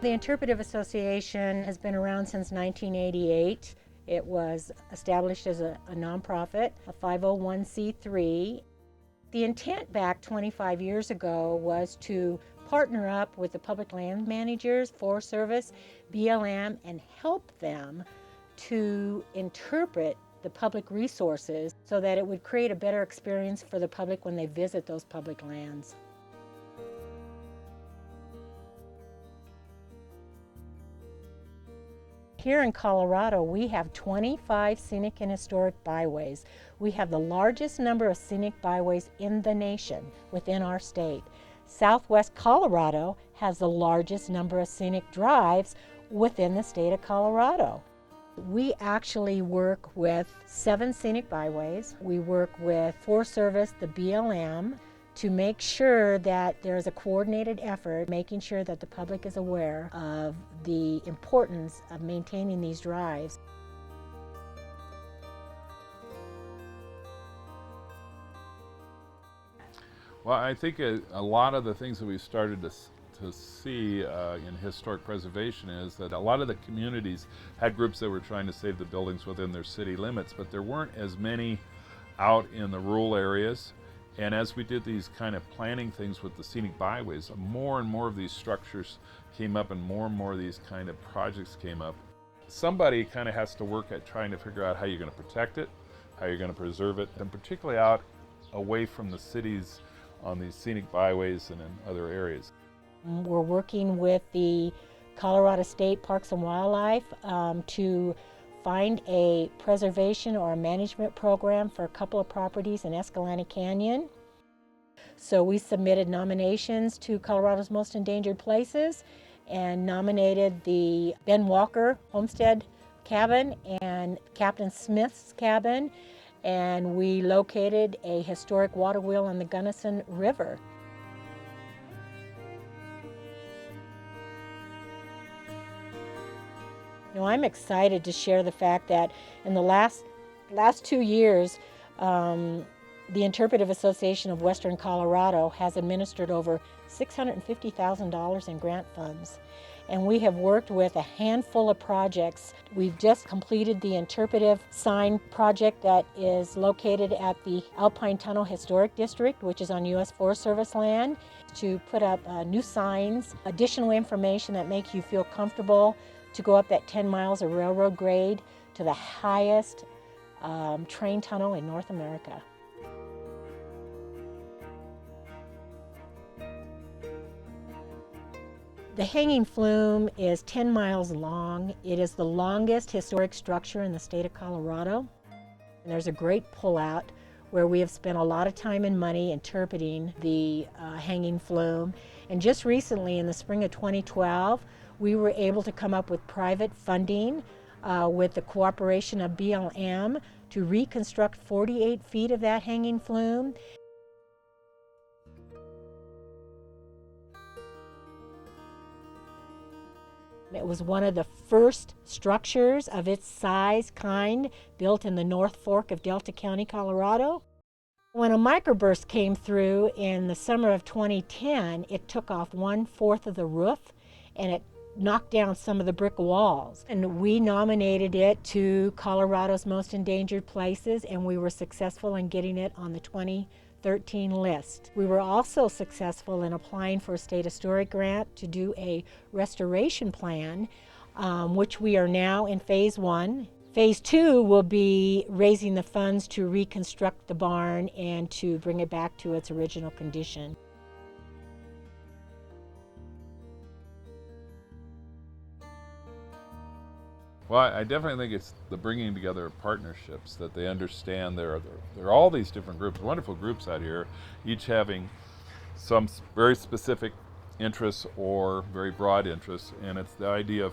The Interpretive Association has been around since 1988. It was established as a nonprofit, a 501c3. The intent back 25 years ago was to partner up with the public land managers, Forest Service, BLM, and help them to interpret the public resources so that it would create a better experience for the public when they visit those public lands. Here in Colorado, we have 25 scenic and historic byways. We have the largest number of scenic byways in the nation within our state. Southwest Colorado has the largest number of scenic drives within the state of Colorado. We actually work with 7 scenic byways. We work with Forest Service, the BLM, to make sure that there is a coordinated effort, making sure that the public is aware of the importance of maintaining these drives. Well, I think a lot of the things that we've started to see in historic preservation is that a lot of the communities had groups that were trying to save the buildings within their city limits, but there weren't as many out in the rural areas. And as we did these kind of planning things with the scenic byways, more and more of these structures came up and more of these kind of projects came up. Somebody kind of has to work at trying to figure out how you're going to protect it, how you're going to preserve it, and particularly out away from the cities on these scenic byways and in other areas. We're working with the Colorado State Parks and Wildlife to find a preservation or a management program for a couple of properties in Escalante Canyon. So we submitted nominations to Colorado's Most Endangered Places and nominated the Ben Walker Homestead Cabin and Captain Smith's Cabin, and we located a historic water wheel on the Gunnison River. Now, I'm excited to share the fact that in the last 2 years, the Interpretive Association of Western Colorado has administered over $650,000 in grant funds. And we have worked with a handful of projects. We've just completed the Interpretive sign project that is located at the Alpine Tunnel Historic District, which is on U.S. Forest Service land, to put up new signs, additional information that makes you feel comfortable to go up that 10 miles of railroad grade to the highest train tunnel in North America. The hanging flume is 10 miles long. It is the longest historic structure in the state of Colorado. And there's a great pullout where we have spent a lot of time and money interpreting the hanging flume. And just recently, in the spring of 2012, we were able to come up with private funding with the cooperation of BLM to reconstruct 48 feet of that hanging flume. It was one of the first structures of its size kind built in the North Fork of Delta County, Colorado. When a microburst came through in the summer of 2010, it took off 1/4 of the roof and it knocked down some of the brick walls. And we nominated it to Colorado's Most Endangered Places, and we were successful in getting it on the 2013 list. We were also successful in applying for a state historic grant to do a restoration plan, which we are now in phase 1. Phase 2 will be raising the funds to reconstruct the barn and to bring it back to its original condition. Well, I definitely think it's the bringing together of partnerships, that they understand there are all these different groups, wonderful groups out here, each having some very specific interests or very broad interests, and it's the idea of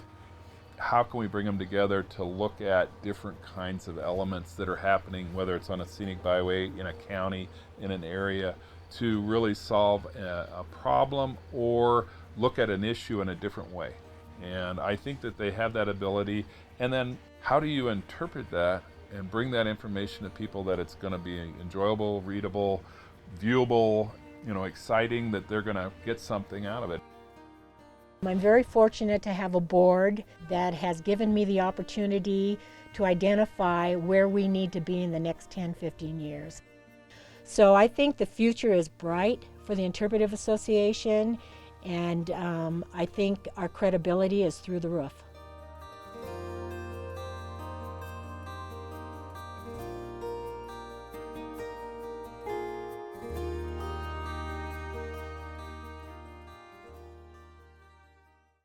how can we bring them together to look at different kinds of elements that are happening, whether it's on a scenic byway, in a county, in an area, to really solve a problem or look at an issue in a different way. And I think that they have that ability. And then how do you interpret that and bring that information to people that it's going to be enjoyable, readable, viewable, exciting, that they're going to get something out of it. I'm very fortunate to have a board that has given me the opportunity to identify where we need to be in the next 10, 15 years. So I think the future is bright for the Interpretive Association, and I think our credibility is through the roof.